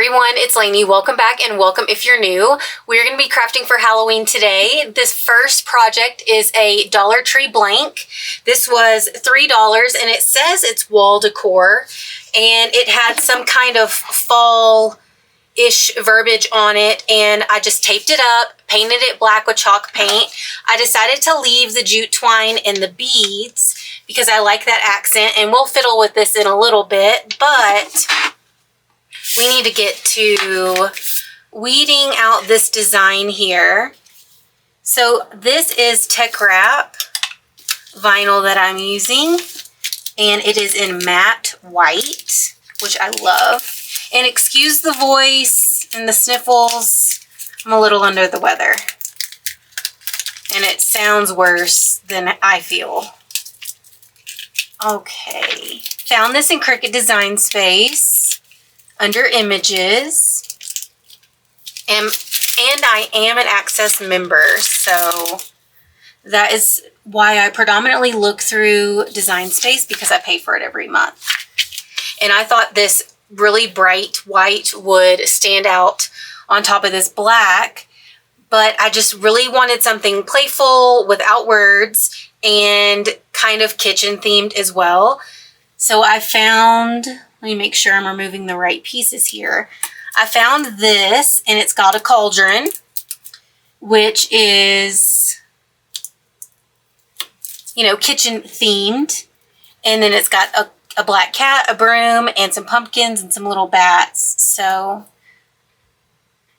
everyone, it's Lainey. Welcome back and welcome if you're new. We're going to be crafting for Halloween today. This first project is a Dollar Tree blank. This was $3 and it says it's wall decor and it had some kind of fall-ish verbiage on it, and I just taped it up, painted it black with chalk paint. I decided to leave the jute twine and the beads because I like that accent, and we'll fiddle with this in a little bit, but we need to get to weeding out this design here. So this is Teckwrap vinyl that I'm using, and it is in matte white, which I love. And excuse the voice and the sniffles, I'm a little under the weather. And it sounds worse than I feel. Okay, found this in Cricut Design Space under Images. And I am an Access member, so that is why I predominantly look through Design Space, because I pay for it every month. And I thought this really bright white would stand out on top of this black, but I just really wanted something playful without words and kind of kitchen themed as well. So I found, let me make sure I'm removing the right pieces here. I found this, and it's got a cauldron, which is, you know, kitchen themed. And then it's got a black cat, a broom, and some pumpkins and some little bats. So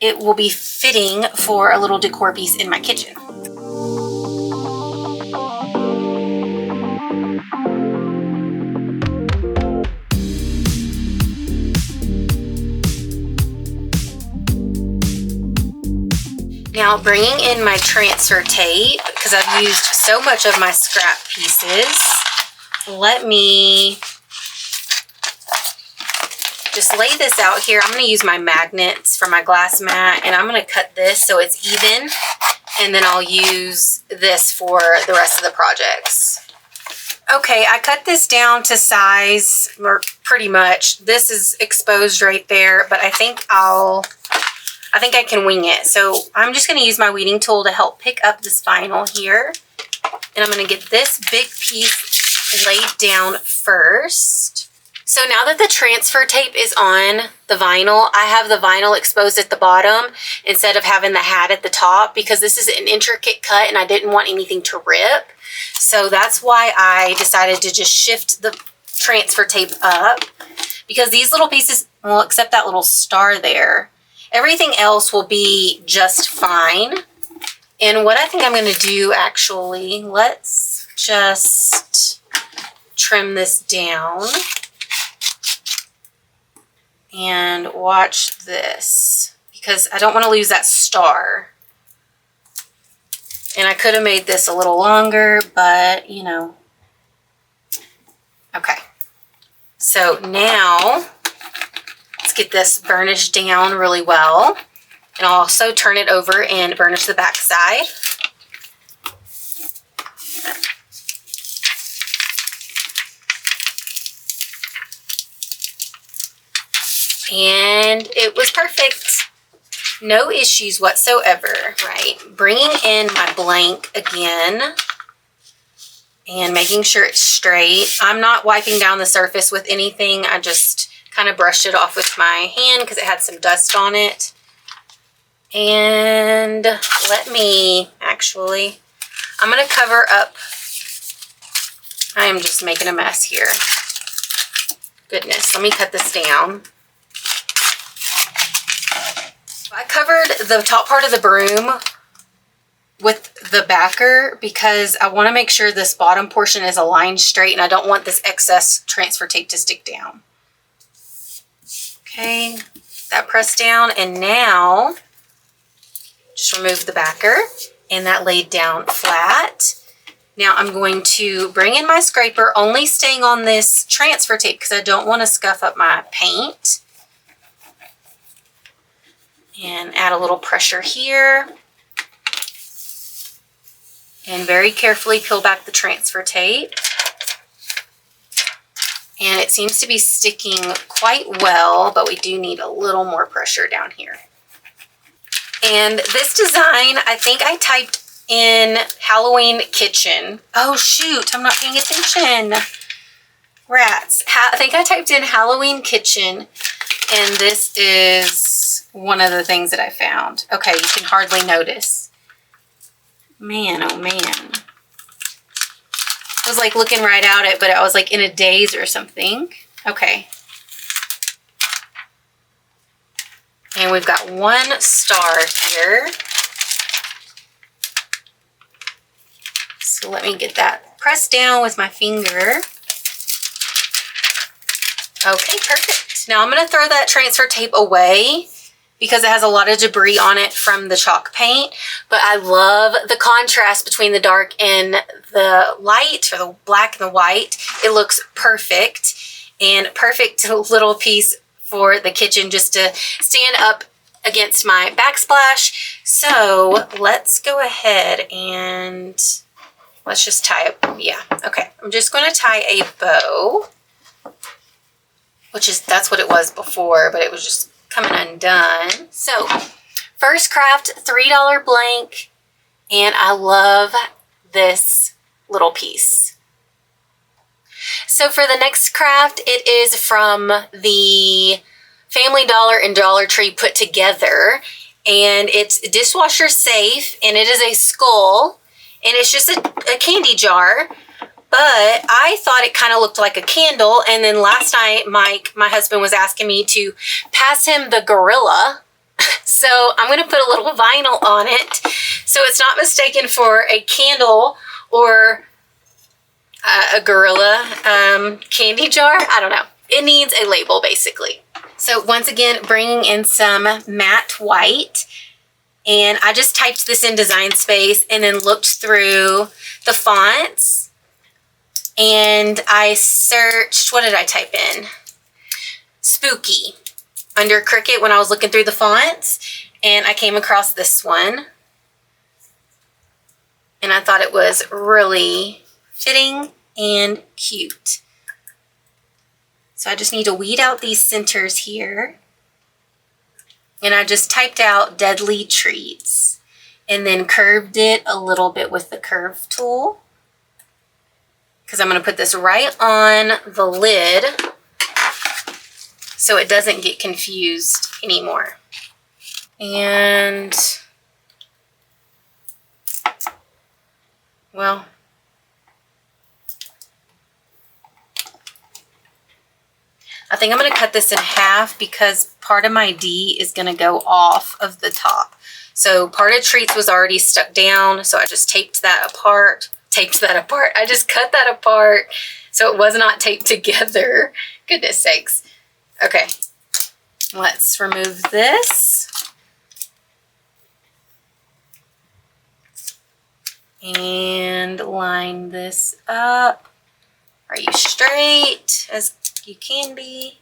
it will be fitting for a little decor piece in my kitchen. Now bringing in my transfer tape, because I've used so much of my scrap pieces, let me just lay this out here. I'm going to use my magnets for my glass mat, and I'm going to cut this so it's even, and then I'll use this for the rest of the projects. Okay, I cut this down to size, pretty much. This is exposed right there, but I think I can wing it. So I'm just going to use my weeding tool to help pick up this vinyl here, and I'm going to get this big piece laid down first. So now that the transfer tape is on the vinyl, I have the vinyl exposed at the bottom instead of having the hat at the top, because this is an intricate cut and I didn't want anything to rip. So that's why I decided to just shift the transfer tape up, because these little pieces, well, except that little star there, everything else will be just fine. And what I think I'm going to do, actually, let's just trim this down. And watch this, because I don't want to lose that star. And I could have made this a little longer, but you know. Okay. So now let's get this burnished down really well. And I'll also turn it over and burnish the back side. And it was perfect. No issues whatsoever, right? Bringing in my blank again and making sure it's straight. I'm not wiping down the surface with anything. I just kind of brushed it off with my hand because it had some dust on it. And let me, actually, I'm going to cover up. I am just making a mess here. Goodness, let me cut this down. I covered the top part of the broom with the backer because I want to make sure this bottom portion is aligned straight, and I don't want this excess transfer tape to stick down. Okay, that pressed down, and now just remove the backer, and that laid down flat. Now I'm going to bring in my scraper, only staying on this transfer tape because I don't want to scuff up my paint. And add a little pressure here. And very carefully peel back the transfer tape. And it seems to be sticking quite well, but we do need a little more pressure down here. And this design, I think I typed in Halloween kitchen. Oh shoot, I'm not paying attention. Rats. I think I typed in Halloween kitchen, and this is one of the things that I found. Okay, you can hardly notice. Man, oh man. I was like looking right at it, but I was like in a daze or something. Okay. And we've got 1 star here. So let me get that pressed down with my finger. Okay, perfect. Now I'm going to throw that transfer tape away because it has a lot of debris on it from the chalk paint. But I love the contrast between the dark and the light, or the black and the white. It looks perfect, and perfect little piece for the kitchen just to stand up against my backsplash. So let's go ahead and let's just tie it. Yeah, okay. I'm just going to tie a bow, that's what it was before, but it was just coming undone. So first craft, $3 blank, and I love this little piece. So for the next craft, it is from the Family Dollar and Dollar Tree put together, and it's dishwasher safe, and it is a skull, and it's just a candy jar. But I thought it kind of looked like a candle, and then last night Mike, my husband, was asking me to pass him the gorilla. So I'm going to put a little vinyl on it so it's not mistaken for a candle or a gorilla candy jar. I don't know. It needs a label, basically. So once again, bringing in some matte white. And I just typed this in Design Space and then looked through the fonts. And I searched, what did I type in? Spooky under Cricut when I was looking through the fonts. And I came across this one. And I thought it was really fitting and cute. So I just need to weed out these centers here. And I just typed out Deadly Treats and then curved it a little bit with the curve tool, because I'm going to put this right on the lid so it doesn't get confused anymore. And, well, I think I'm going to cut this in half because part of my D is going to go off of the top. So part of Treats was already stuck down, so I just taped that apart. I just cut that apart so it was not taped together. Goodness sakes. Okay, let's remove this. And line this up. Are you straight as you can be?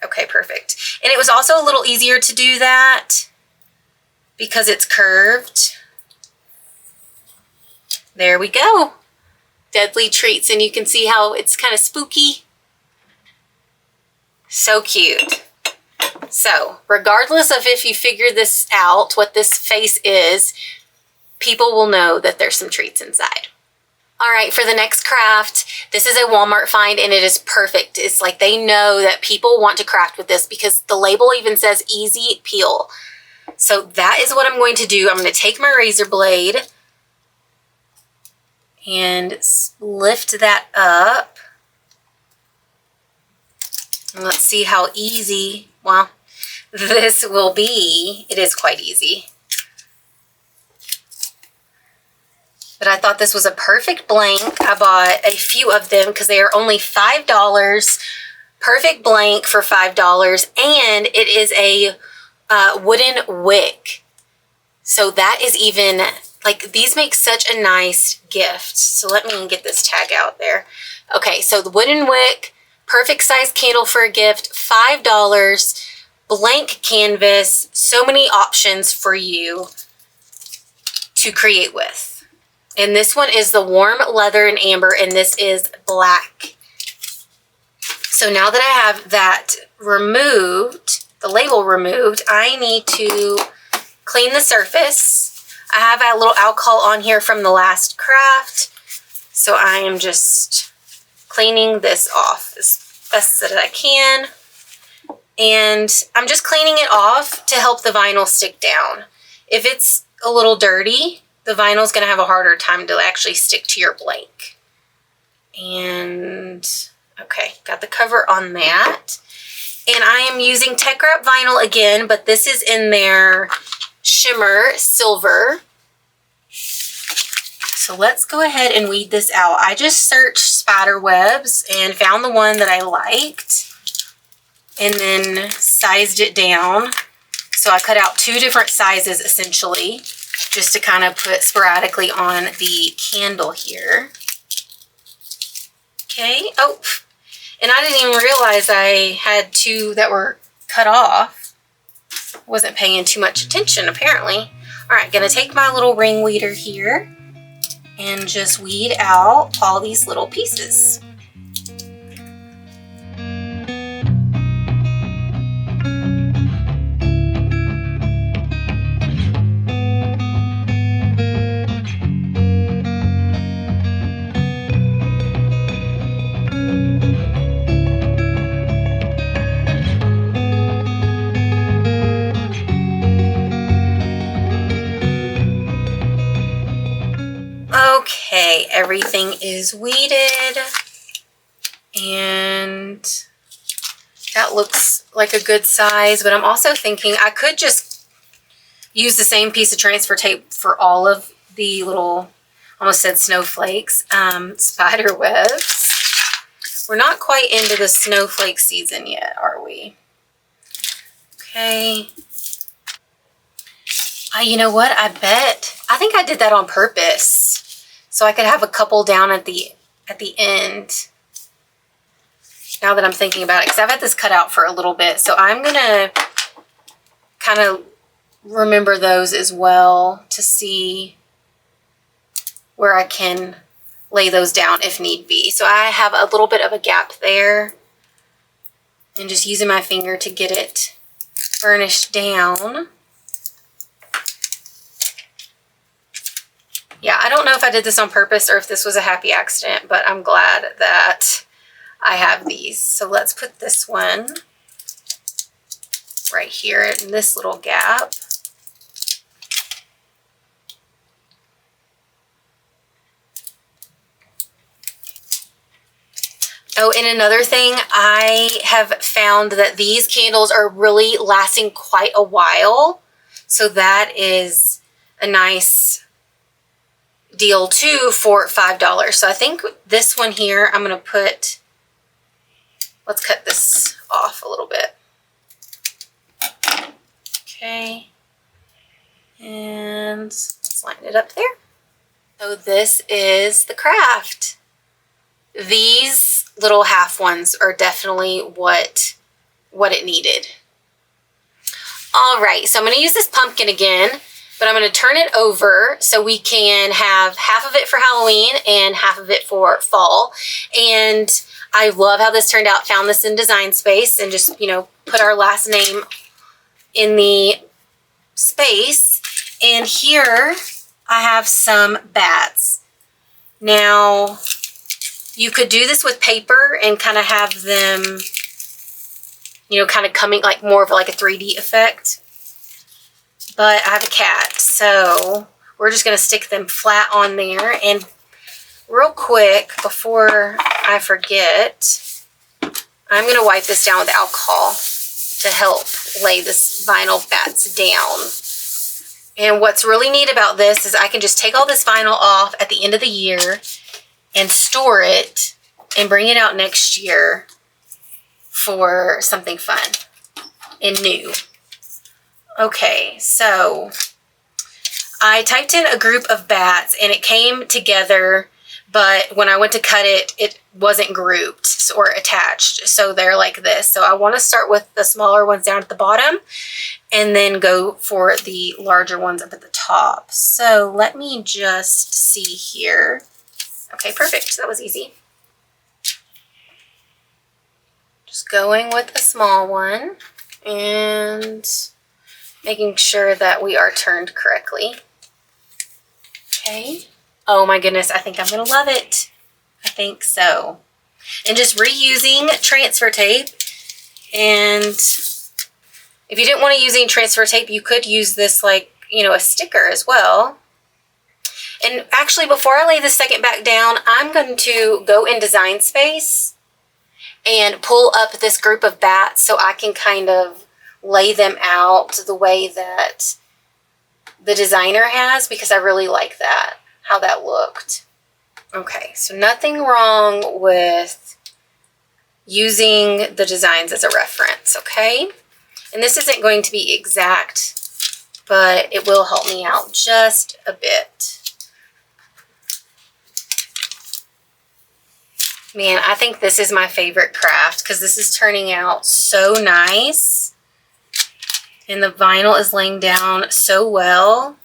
Okay, perfect. And it was also a little easier to do that because it's curved. There we go. Deadly Treats, and you can see how it's kind of spooky. So cute. So, regardless of if you figure this out, what this face is, people will know that there's some treats inside. All right, for the next craft, this is a Walmart find, and it is perfect. It's like they know that people want to craft with this because the label even says easy peel. So that is what I'm going to do. I'm going to take my razor blade and lift that up. And let's see how easy, well, this will be. It is quite easy. But I thought this was a perfect blank. I bought a few of them because they are only $5. Perfect blank for $5. And it is a wooden wick. So that is even, like, these make such a nice gift. So let me get this tag out there. Okay, so the wooden wick, perfect size candle for a gift, $5. Blank canvas, so many options for you to create with. And this one is the warm leather and amber, and this is black. So now that I have that removed, the label removed, I need to clean the surface. I have a little alcohol on here from the last craft, so I am just cleaning this off as best that I can. And I'm just cleaning it off to help the vinyl stick down. If it's a little dirty, the vinyl is going to have a harder time to actually stick to your blank. And okay, got the cover on that. And I am using Teckwrap vinyl again, but this is in their shimmer silver. So let's go ahead and weed this out. I just searched spider webs and found the one that I liked and then sized it down. So I cut out 2 different sizes essentially, just to kind of put sporadically on the candle here. Okay, oh, and I didn't even realize I had 2 that were cut off. Wasn't paying too much attention apparently. All right, gonna take my little ring weeder here and just weed out all these little pieces. Okay, everything is weeded and that looks like a good size, but I'm also thinking I could just use the same piece of transfer tape for all of the little, almost said snowflakes, spider webs. We're not quite into the snowflake season yet, are we? Okay. You know what? I think I did that on purpose, so I could have a couple down at the end. Now that I'm thinking about it, because I've had this cut out for a little bit, so I'm gonna kind of remember those as well to see where I can lay those down if need be. So I have a little bit of a gap there, and just using my finger to get it burnished down. Yeah, I don't know if I did this on purpose or if this was a happy accident, but I'm glad that I have these. So let's put this one right here in this little gap. Oh, and another thing, I have found that these candles are really lasting quite a while. So that is a nice deal too for $5. So I think this one here, I'm going to put, let's cut this off a little bit. Okay. And let's line it up there. So this is the craft. These little half ones are definitely what it needed. All right, so I'm going to use this pumpkin again, but I'm going to turn it over so we can have half of it for Halloween and half of it for fall. And I love how this turned out. Found this in Design Space and just, you know, put our last name in the space. And here I have some bats. Now, you could do this with paper and kind of have them, you know, kind of coming like more of like a 3D effect. But I have a cat, so we're just going to stick them flat on there. And real quick, before I forget, I'm going to wipe this down with alcohol to help lay this vinyl bats down. And what's really neat about this is I can just take all this vinyl off at the end of the year and store it and bring it out next year for something fun and new. Okay, so I typed in a group of bats and it came together, but when I went to cut it, it wasn't grouped or attached. So they're like this. So I want to start with the smaller ones down at the bottom and then go for the larger ones up at the top. So let me just see here. Okay, perfect. That was easy. going with a small one and making sure that we are turned correctly. Okay. Oh my goodness, I think I'm gonna love it. I think so. And just reusing transfer tape. And if you didn't want to use any transfer tape, you could use this like, you know, a sticker as well. And actually, before I lay the second back down, I'm going to go in Design Space and pull up this group of bats so I can kind of lay them out the way that the designer has, because I really like that, how that looked. Okay, so nothing wrong with using the designs as a reference, okay? And this isn't going to be exact, but it will help me out just a bit. Man, I think this is my favorite craft because this is turning out so nice. And the vinyl is laying down so well.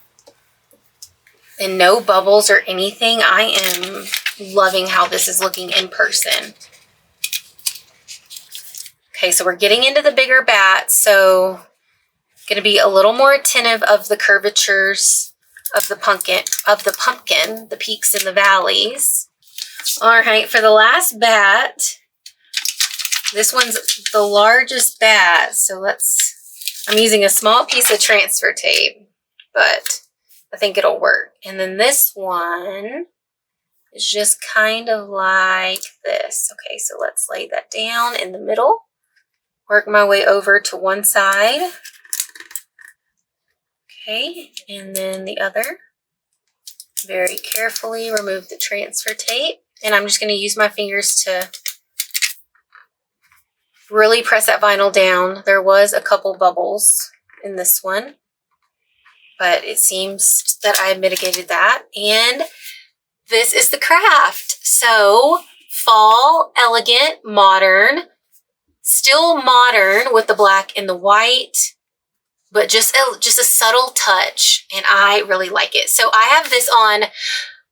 And no bubbles or anything. I am loving how this is looking in person. Okay, so we're getting into the bigger bats. So going to be a little more attentive of the curvatures of the pumpkin, the peaks and the valleys. All right, for the last bat, this one's the largest bat, so I'm using a small piece of transfer tape, but I think it'll work. And then this one is just kind of like this. Okay, so let's lay that down in the middle, work my way over to one side. Okay, and then the other. Very carefully remove the transfer tape. And I'm just going to use my fingers to really press that vinyl down. There was a couple bubbles in this one, but it seems that I mitigated that. And this is the craft. So fall, elegant, modern, still modern with the black and the white, but just a subtle touch. And I really like it. So I have this on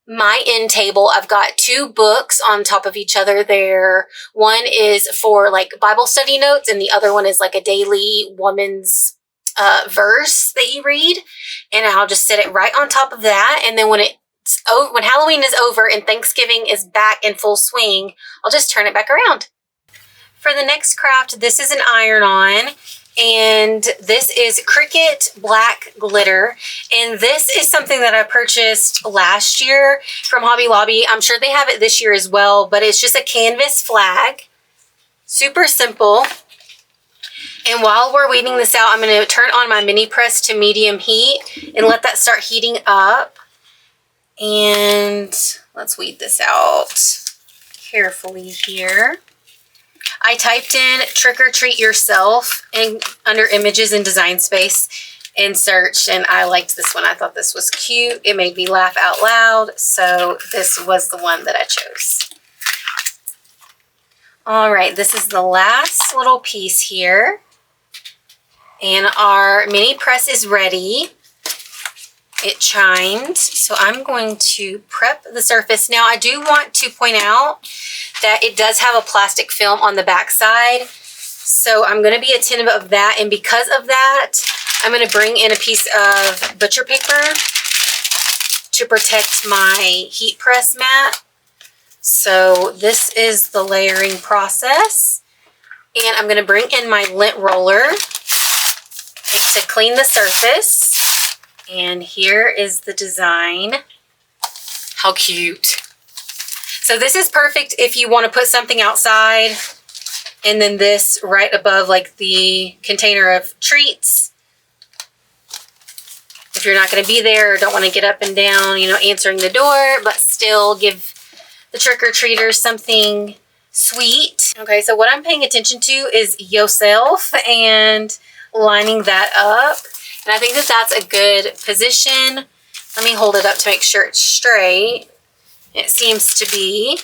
my end table. I've got two books on top of each other there. One is for like Bible study notes, and the other one is like a daily woman's verse that you read. And I'll just sit it right on top of that. And then when Halloween is over and Thanksgiving is back in full swing, I'll just turn it back around. For the next craft, this is an iron-on. And this is Cricut Black Glitter. And this is something that I purchased last year from Hobby Lobby. I'm sure they have it this year as well, but it's just a canvas flag. Super simple. And while we're weeding this out, I'm going to turn on my mini press to medium heat and let that start heating up. And let's weed this out carefully here. I typed in trick or treat yourself and under images in Design Space and searched, and I liked this one. I thought this was cute. It made me laugh out loud, so this was the one that I chose. All right, this is the last little piece here, and our mini press is ready. It chimed, so I'm going to prep the surface. Now, I do want to point out that it does have a plastic film on the back side, so I'm going to be attentive of that. And because of that, I'm going to bring in a piece of butcher paper to protect my heat press mat. So this is the layering process, and I'm going to bring in my lint roller to clean the surface. And here is the design. How cute. So this is perfect if you want to put something outside, and then this right above like the container of treats. If you're not going to be there or don't want to get up and down, you know, answering the door, but still give the trick-or-treaters something sweet. Okay, so what I'm paying attention to is yourself and lining that up. And I think that that's a good position. Let me hold it up to make sure it's straight. It seems to be.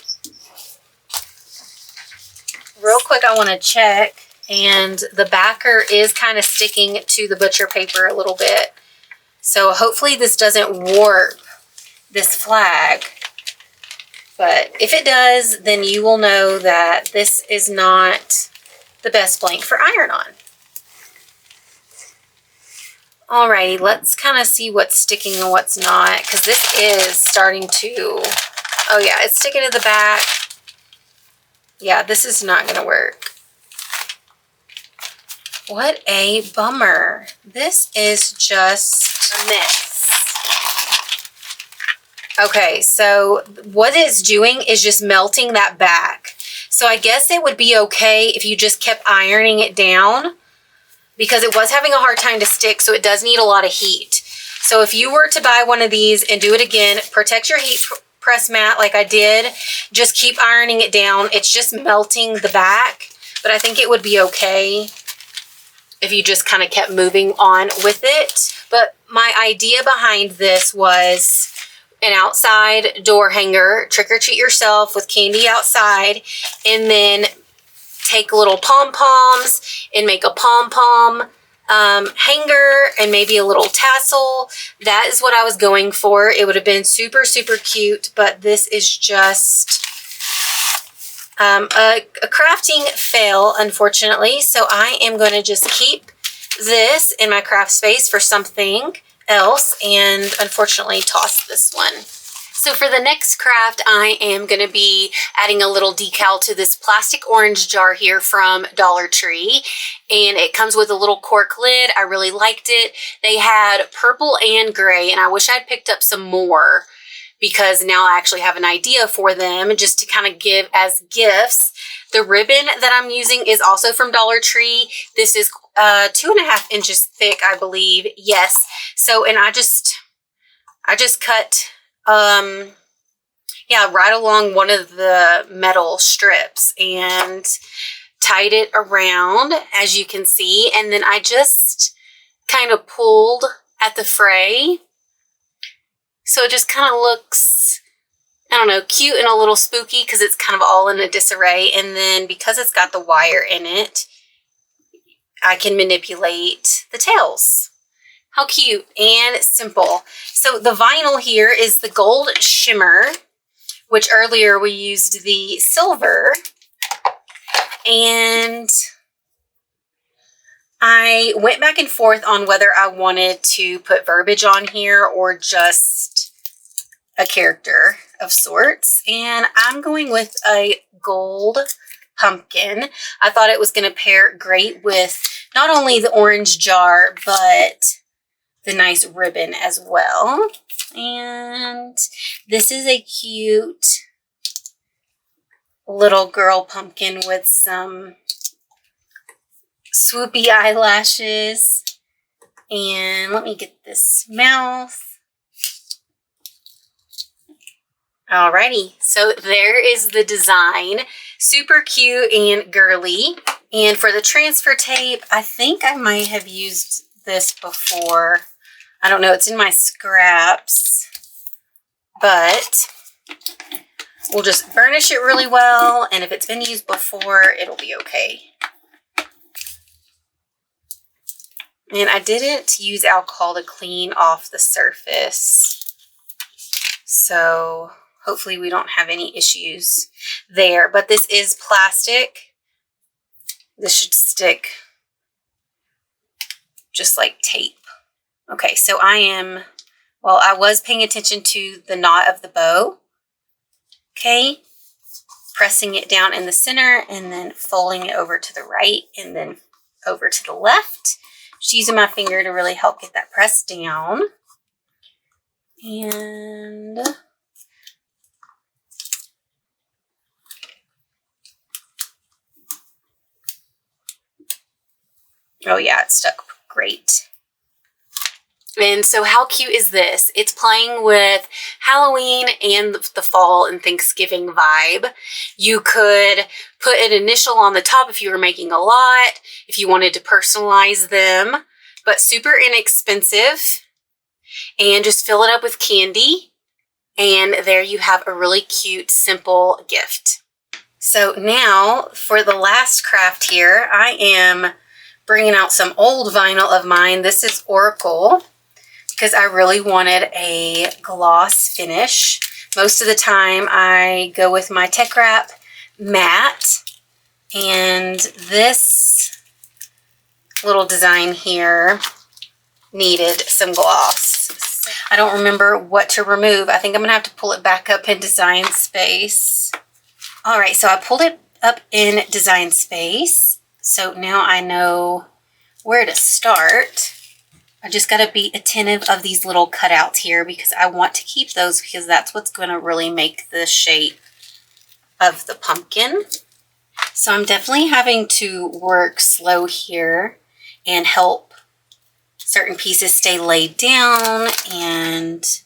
Real quick, I want to check. And the backer is kind of sticking to the butcher paper a little bit. So hopefully this doesn't warp this flag. But if it does, then you will know that this is not the best blank for iron on. Alrighty, let's kind of see what's sticking and what's not, because this is starting to, oh yeah, it's sticking to the back. Yeah, this is not going to work. What a bummer. This is just a mess. Okay, so what it's doing is just melting that back. So I guess it would be okay if you just kept ironing it down, because it was having a hard time to stick, so it does need a lot of heat. So if you were to buy one of these and do it again, protect your heat press mat like I did. Just keep ironing it down. It's just melting the back, but I think it would be okay if you just kind of kept moving on with it. But my idea behind this was an outside door hanger, trick or treat yourself with candy outside, and then take little pom-poms and make a pom-pom hanger and maybe a little tassel. That is what I was going for. It would have been super, super cute, but this is just a crafting fail, unfortunately. So I am going to just keep this in my craft space for something else and unfortunately toss this one. So for the next craft, I am going to be adding a little decal to this plastic orange jar here from Dollar Tree. And it comes with a little cork lid. I really liked it. They had purple and gray, and I wish I'd picked up some more because now I actually have an idea for them just to kind of give as gifts. The ribbon that I'm using is also from Dollar Tree. This is 2.5 inches thick, I believe. Yes. So, and I just cut yeah, right along one of the metal strips and tied it around, as you can see, and then I just kind of pulled at the fray, so it just kind of looks, I don't know, cute and a little spooky because it's kind of all in a disarray. And then because it's got the wire in it, I can manipulate the tails. How cute and simple. So the vinyl here is the gold shimmer, which earlier we used the silver. And I went back and forth on whether I wanted to put verbiage on here or just a character of sorts. And I'm going with a gold pumpkin. I thought it was going to pair great with not only the orange jar, but the nice ribbon as well. And this is a cute little girl pumpkin with some swoopy eyelashes. And let me get this mouth. Alrighty, so there is the design. Super cute and girly. And for the transfer tape, I think I might have used this before. I don't know, it's in my scraps, but we'll just burnish it really well, and if it's been used before, it'll be okay. And I didn't use alcohol to clean off the surface, so hopefully we don't have any issues there. But this is plastic. This should stick just like tape. Okay, so I was paying attention to the knot of the bow. Okay, pressing it down in the center and then folding it over to the right and then over to the left. Just using my finger to really help get that pressed down. And oh yeah, it stuck great. And so how cute is this? It's playing with Halloween and the fall and Thanksgiving vibe. You could put an initial on the top if you were making a lot, if you wanted to personalize them, but super inexpensive. And just fill it up with candy. And there you have a really cute, simple gift. So now for the last craft here, I am bringing out some old vinyl of mine. This is Oracle, because I really wanted a gloss finish. Most of the time I go with my Teckwrap matte, And this little design here needed some gloss. I don't remember what to remove. I think I'm gonna have to pull it back up in Design Space. All right, so I pulled it up in Design Space. So now I know where to start. I just gotta be attentive of these little cutouts here because I want to keep those because that's what's gonna really make the shape of the pumpkin. So I'm definitely having to work slow here and help certain pieces stay laid down and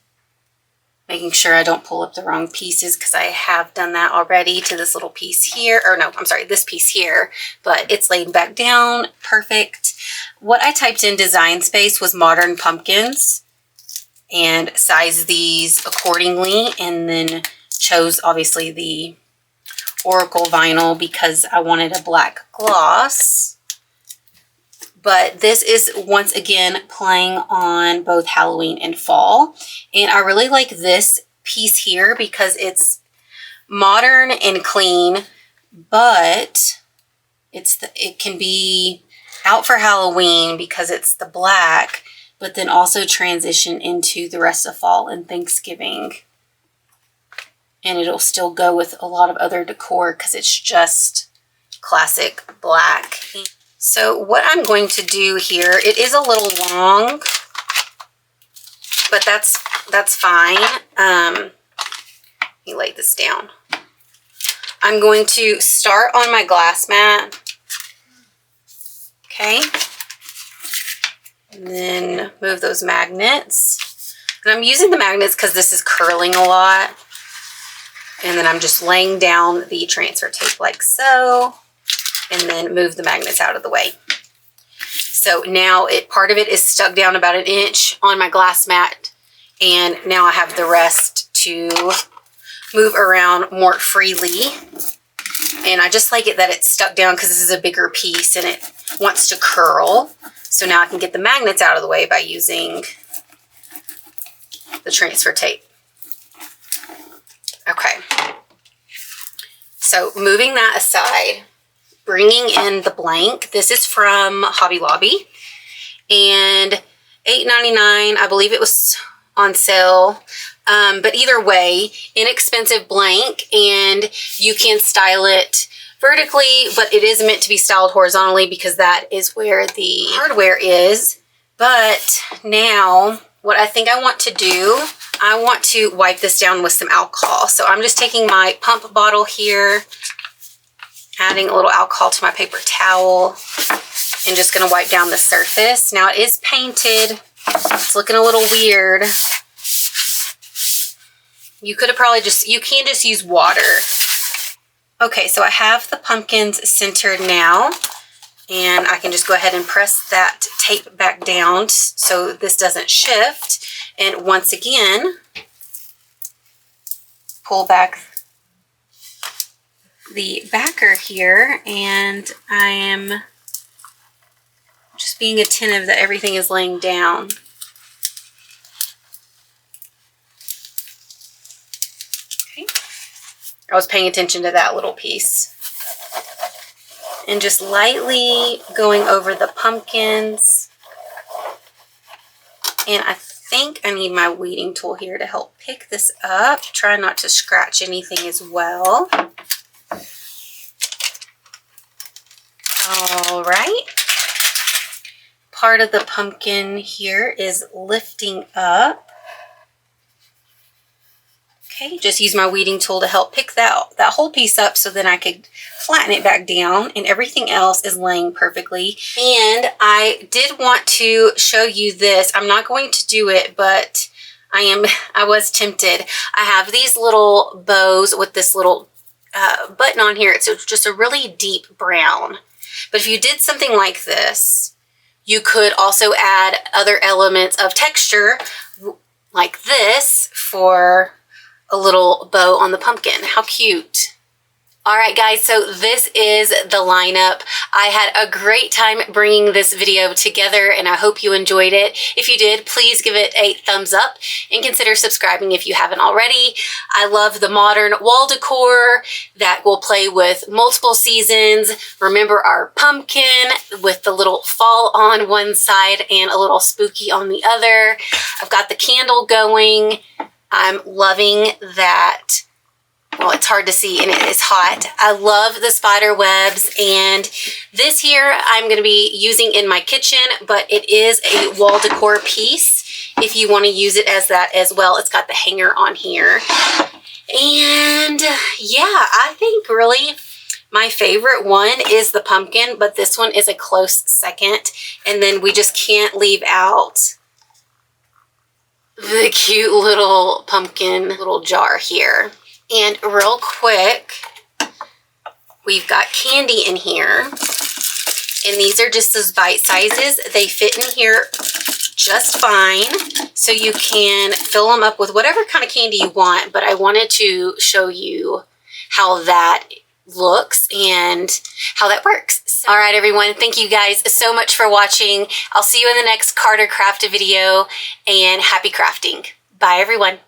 making sure I don't pull up the wrong pieces because I have done that already to this little piece here, or no, I'm sorry, this piece here, but it's laid back down, perfect. What I typed in Design Space was modern pumpkins and sized these accordingly, and then chose obviously the Oracle vinyl because I wanted a black gloss. But this is once again playing on both Halloween and fall. And I really like this piece here because it's modern and clean, but it can be out for Halloween because it's the black, but then also transition into the rest of fall and Thanksgiving. And it'll still go with a lot of other decor because it's just classic black. So what I'm going to do here, it is a little long, but that's fine. Let me lay this down. I'm going to start on my glass mat. Okay. And then move those magnets. And I'm using the magnets because this is curling a lot. And then I'm just laying down the transfer tape like so. And then move the magnets out of the way. So now part of it is stuck down about 1 inch on my glass mat, and now I have the rest to move around more freely. And I just like it that it's stuck down because this is a bigger piece and it wants to curl. So now I can get the magnets out of the way by using the transfer tape. Okay. So moving that aside, bringing in the blank. This is from Hobby Lobby, and $8.99. I believe it was on sale. But either way, inexpensive blank, and you can style it vertically, but it is meant to be styled horizontally because that is where the hardware is. But now, what I think I want to do, I want to wipe this down with some alcohol. So I'm just taking my pump bottle here, adding a little alcohol to my paper towel, and just gonna wipe down the surface. Now it is painted. It's looking a little weird. You could have probably you can just use water. Okay, so I have the pumpkins centered now, and I can just go ahead and press that tape back down so this doesn't shift. And once again, pull back the backer here, and I am just being attentive that everything is laying down. Okay. I was paying attention to that little piece. And just lightly going over the pumpkins. And I think I need my weeding tool here to help pick this up. Try not to scratch anything as well. All right. Part of the pumpkin here is lifting up. Okay, just use my weeding tool to help pick that whole piece up so then I could flatten it back down, and everything else is laying perfectly. And I did want to show you this. I'm not going to do it, but I was tempted. I have these little bows with this little button on here. It's just a really deep brown. But if you did something like this, you could also add other elements of texture like this for a little bow on the pumpkin. How cute. All right, guys, so this is the lineup. I had a great time bringing this video together, and I hope you enjoyed it. If you did, please give it a thumbs up and consider subscribing if you haven't already. I love the modern wall decor that will play with multiple seasons. Remember our pumpkin with the little fall on one side and a little spooky on the other. I've got the candle going. I'm loving that. Well, it's hard to see and it is hot. I love the spider webs, and this here I'm going to be using in my kitchen, but it is a wall decor piece if you want to use it as that as well. It's got the hanger on here. And yeah, I think really my favorite one is the pumpkin, but this one is a close second. And then we just can't leave out the cute little pumpkin little jar here. And real quick, we've got candy in here, and these are just those bite sizes. They fit in here just fine, so you can fill them up with whatever kind of candy you want, but I wanted to show you how that looks and how that works. All right, everyone, thank you guys so much for watching. I'll see you in the next Carter Craft video, and happy crafting. Bye, everyone.